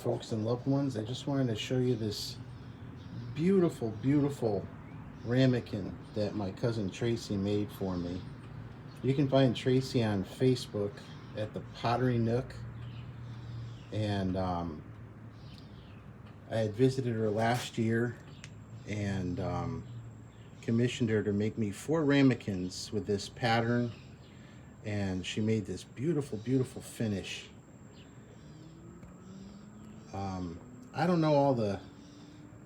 folks and loved ones. I just wanted to show you this beautiful, beautiful ramekin that my cousin Tracy made for me. You can find Tracy on Facebook at the Pottery Nook, and I had visited her last year and commissioned her to make me 4 ramekins with this pattern, and she made this beautiful, beautiful finish. I don't know all the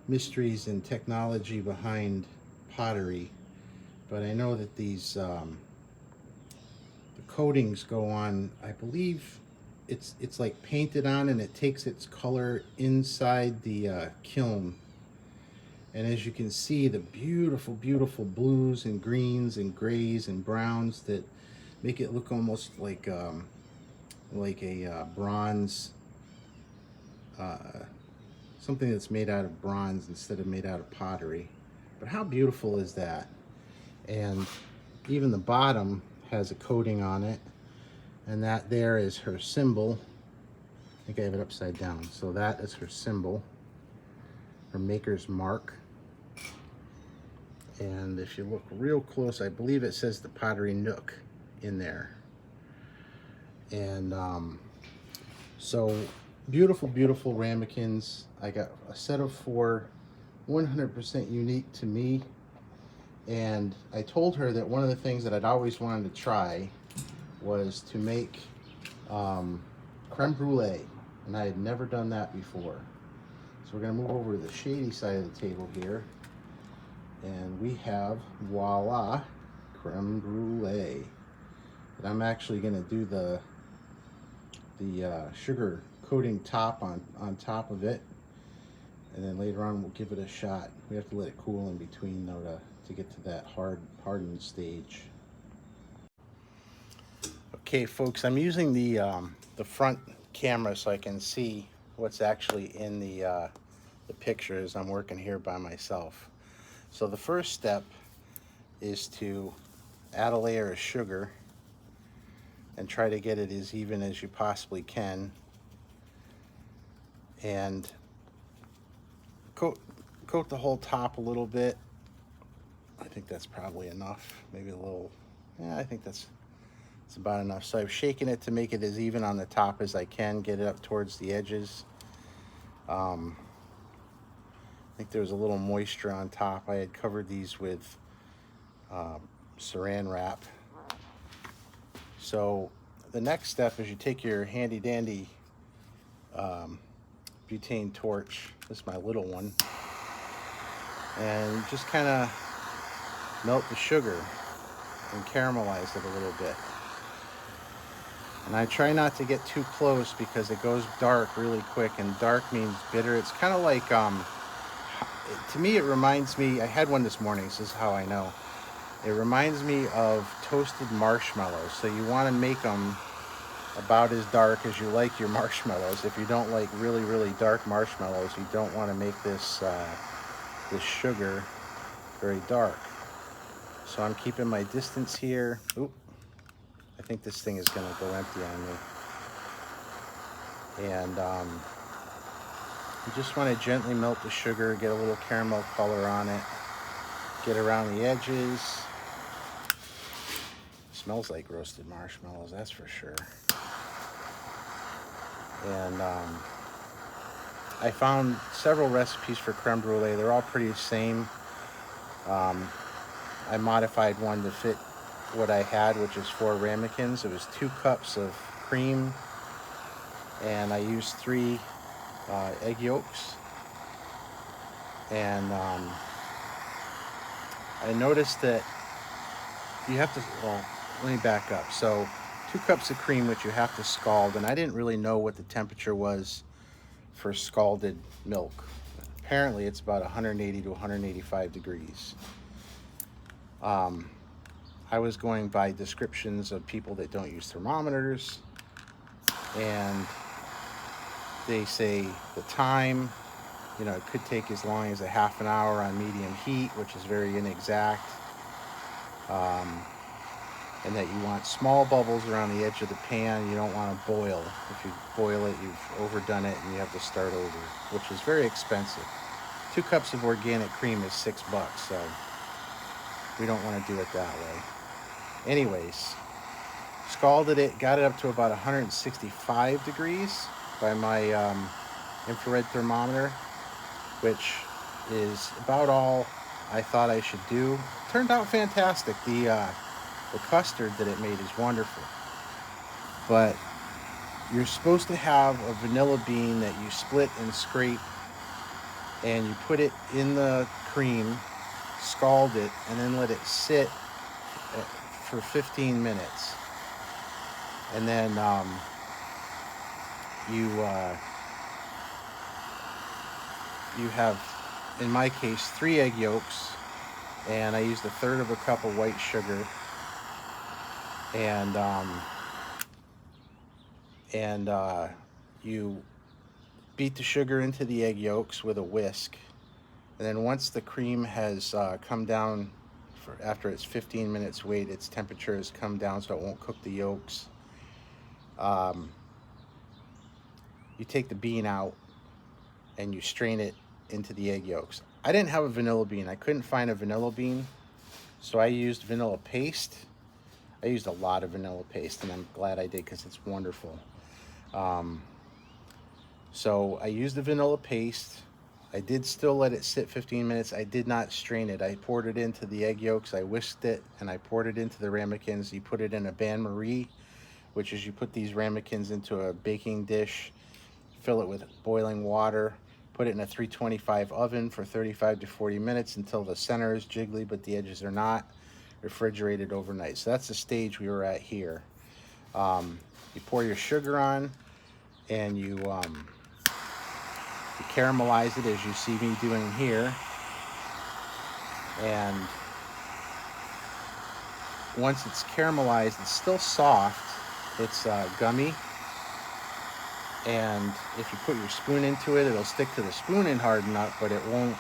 mysteries and technology behind pottery, but I know that these the coatings go on. I believe it's like painted on, and it takes its color inside the kiln. And as you can see, the beautiful, beautiful blues and greens and grays and browns that make it look almost like a bronze. Something that's made out of bronze instead of made out of pottery. But how beautiful is that? And even the bottom has a coating on it, and that there is her symbol. I think I have it upside down. So that is her symbol, her maker's mark. And if you look real close, I believe it says the Pottery Nook in there. And so beautiful, beautiful ramekins. I got a set of 4, 100% unique to me. And I told her that one of the things that I'd always wanted to try was to make creme brulee, and I had never done that before. So we're gonna move over to the shady side of the table here, and we have, voila, creme brulee. But I'm actually gonna do the sugar coating top on top of it, and then later on we'll give it a shot. We have to let it cool in between though to get to that hardened stage. Okay folks, I'm using the front camera so I can see what's actually in the picture as I'm working here by myself. So the first step is to add a layer of sugar and try to get it as even as you possibly can, and coat the whole top a little bit. I think that's probably enough, maybe a little, yeah, I think that's about enough. So I've shaken it to make it as even on the top as I can, get it up towards the edges. I think there was a little moisture on top. I had covered these with saran wrap. So the next step is you take your handy dandy butane torch, this is my little one, and just kind of melt the sugar and caramelize it a little bit. And I try not to get too close because it goes dark really quick, and dark means bitter. It's kind of like, to me it reminds me, I had one this morning, this is how I know. It reminds me of toasted marshmallows. So you want to make them about as dark as you like your marshmallows. If you don't like really, really dark marshmallows, you don't want to make this sugar very dark. So I'm keeping my distance here. Oop, I think this thing is going to go empty on me. And you just want to gently melt the sugar, get a little caramel color on it, get around the edges. Smells like roasted marshmallows, that's for sure. And I found several recipes for creme brulee. They're all pretty the same. I modified one to fit what I had, which is 4 ramekins. It was 2 cups of cream, and I used 3 egg yolks. And I noticed that you have to, well, let me back up. So 2 cups of cream, which you have to scald, and I didn't really know what the temperature was for scalded milk. Apparently it's about 180 to 185 degrees. I was going by descriptions of people that don't use thermometers, and they say the time, you know, it could take as long as a half an hour on medium heat, which is very inexact. and that you want small bubbles around the edge of the pan. You don't want to boil. If you boil it, you've overdone it and you have to start over, which is very expensive. 2 cups of organic cream is $6, so we don't want to do it that way. Anyways, scalded it, got it up to about 165 degrees by my infrared thermometer, which is about all I thought I should do. Turned out fantastic. The custard that it made is wonderful. But you're supposed to have a vanilla bean that you split and scrape, and you put it in the cream, scald it, and then let it sit for 15 minutes. And then you have, in my case, 3 egg yolks, and I used 1/3 of a cup of white sugar, and you beat the sugar into the egg yolks with a whisk, and then once the cream has come down, after it's 15 minutes wait, its temperature has come down so it won't cook the yolks. You take the bean out and you strain it into the egg yolks. I didn't have a vanilla bean. I couldn't find a vanilla bean, so I used vanilla paste. I used a lot of vanilla paste, and I'm glad I did because it's wonderful. So I used the vanilla paste. I did still let it sit 15 minutes. I did not strain it. I poured it into the egg yolks. I whisked it, and I poured it into the ramekins. You put it in a bain-marie, which is you put these ramekins into a baking dish, fill it with boiling water, put it in a 325 oven for 35 to 40 minutes until the center is jiggly but the edges are not. Refrigerated overnight. So that's the stage we were at here. You pour your sugar on, and you caramelize it as you see me doing here. And once it's caramelized, it's still soft. It's gummy. And if you put your spoon into it, it'll stick to the spoon and harden up, but it won't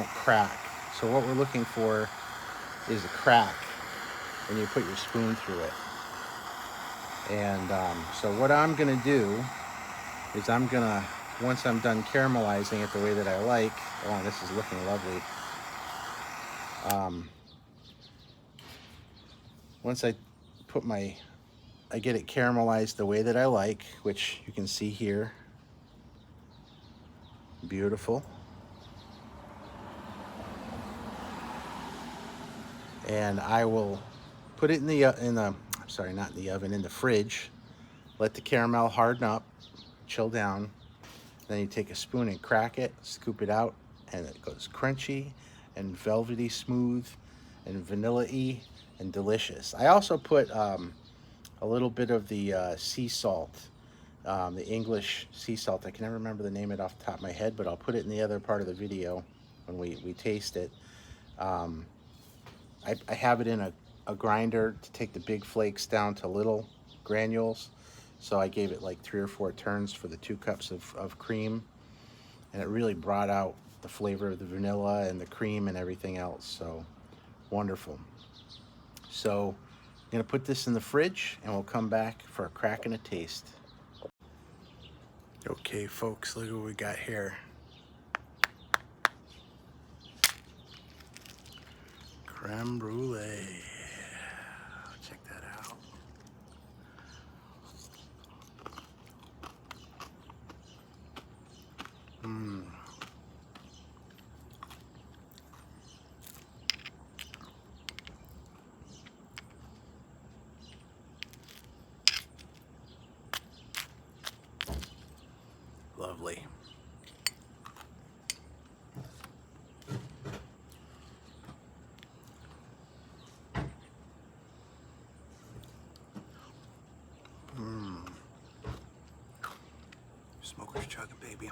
crack. So what we're looking for is a crack when you put your spoon through it. And so what I'm gonna do is once I'm done caramelizing it the way that I like, oh, this is looking lovely. Once I get it caramelized the way that I like, which you can see here, beautiful. And I will put it in the fridge, let the caramel harden up, chill down. Then you take a spoon and crack it, scoop it out, and it goes crunchy and velvety smooth and vanilla-y and delicious. I also put a little bit of the sea salt, the English sea salt. I can never remember the name of it off the top of my head, but I'll put it in the other part of the video when we taste it. I have it in a grinder to take the big flakes down to little granules. So I gave it like 3 or 4 turns for the 2 cups of cream, and it really brought out the flavor of the vanilla and the cream and everything else. So wonderful. So I'm gonna put this in the fridge, and we'll come back for a crack and a taste. Okay, folks, look what we got here. Crème Brûlée. Check that out. Lovely. Smoker's chugging, baby.